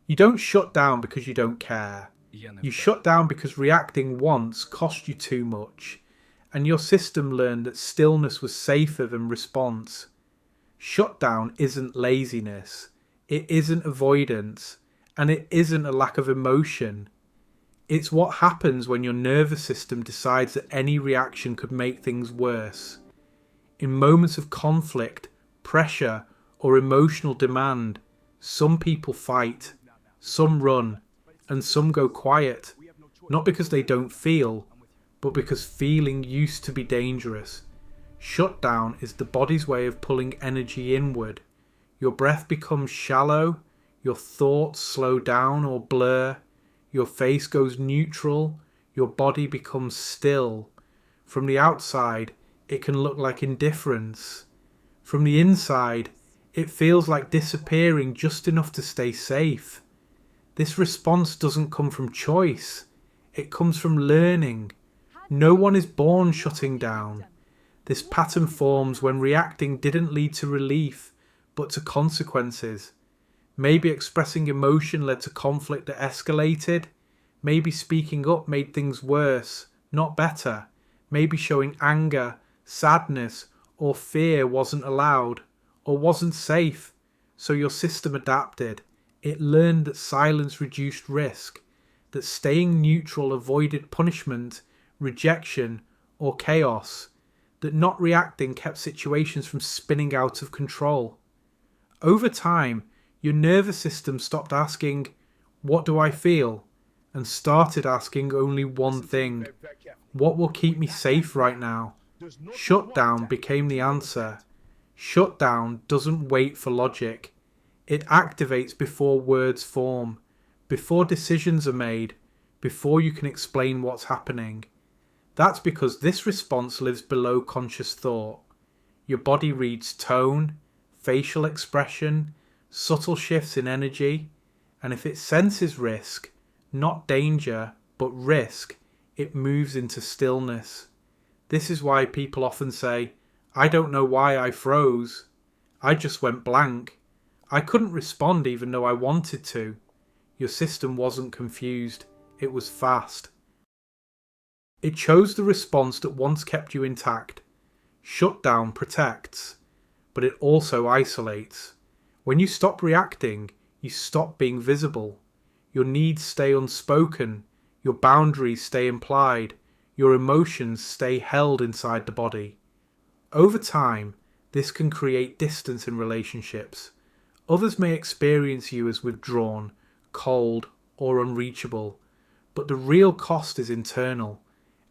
You don't shut down because you don't care. You shut down because reacting once cost you too much, and your system learned that stillness was safer than response. Shutdown isn't laziness, it isn't avoidance, and it isn't a lack of emotion. It's what happens when your nervous system decides that any reaction could make things worse. In moments of conflict, pressure, or emotional demand, some people fight, some run, and some go quiet, not because they don't feel, but because feeling used to be dangerous. Shutdown is the body's way of pulling energy inward. Your breath becomes shallow, your thoughts slow down or blur, your face goes neutral, your body becomes still. From the outside, it can look like indifference. From the inside, it feels like disappearing just enough to stay safe. This response doesn't come from choice, it comes from learning. No one is born shutting down. This pattern forms when reacting didn't lead to relief, but to consequences. Maybe expressing emotion led to conflict that escalated. Maybe speaking up made things worse, not better. Maybe showing anger, sadness, or fear wasn't allowed, or wasn't safe. So your system adapted. It learned that silence reduced risk, that staying neutral avoided punishment, rejection, or chaos, that not reacting kept situations from spinning out of control. Over time, your nervous system stopped asking, "What do I feel?" and started asking only one thing: "What will keep me safe right now?" Shutdown became the answer. Shutdown doesn't wait for logic. It activates before words form, before decisions are made, before you can explain what's happening. That's because this response lives below conscious thought. Your body reads tone, facial expression, subtle shifts in energy, and if it senses risk, not danger, but risk, it moves into stillness. This is why people often say, "I don't know why I froze. I just went blank. I couldn't respond even though I wanted to." Your system wasn't confused, it was fast. It chose the response that once kept you intact. Shutdown protects, but it also isolates. When you stop reacting, you stop being visible. Your needs stay unspoken, your boundaries stay implied, your emotions stay held inside the body. Over time, this can create distance in relationships. Others may experience you as withdrawn, cold, or unreachable, but the real cost is internal.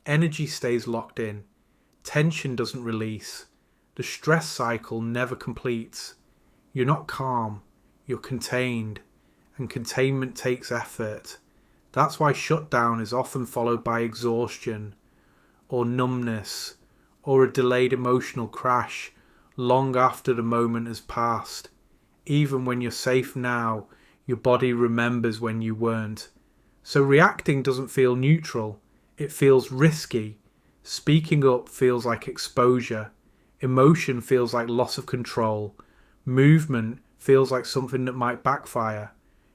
Energy stays locked in. Tension doesn't release. The stress cycle never completes. You're not calm, you're contained, and containment takes effort. That's why shutdown is often followed by exhaustion, or numbness, or a delayed emotional crash long after the moment has passed. Even when you're safe now, your body remembers when you weren't. So reacting doesn't feel neutral, it feels risky. Speaking up feels like exposure. Emotion feels like loss of control. Movement feels like something that might backfire.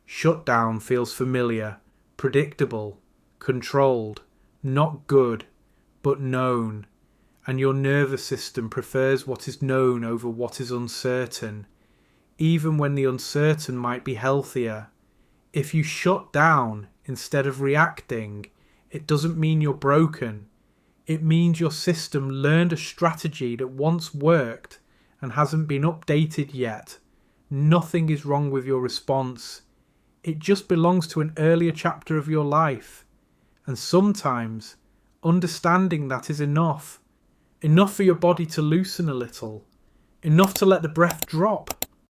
Shutdown feels familiar, predictable, controlled, not good, but known. And your nervous system prefers what is known over what is uncertain, even when the uncertain might be healthier. If you shut down instead of reacting, it doesn't mean you're broken. It means your system learned a strategy that once worked and hasn't been updated yet. Nothing is wrong with your response. It just belongs to an earlier chapter of your life. And sometimes, understanding that is enough. Enough for your body to loosen a little. Enough to let the breath drop.